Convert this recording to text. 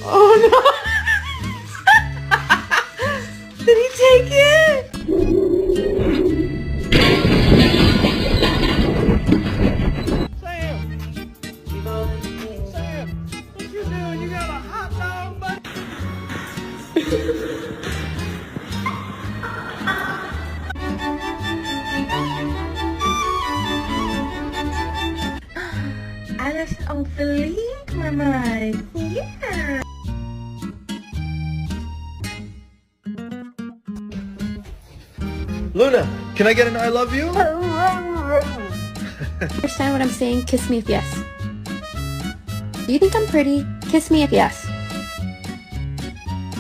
Oh no! Did he take it? Sam! Sam! What you doing? You got a hot dog, buddy? Alles ang verliefd, mama. Yeah. Luna, can I get an I love you? Understand what I'm saying? Kiss me if yes. Do you think I'm pretty? Kiss me if yes.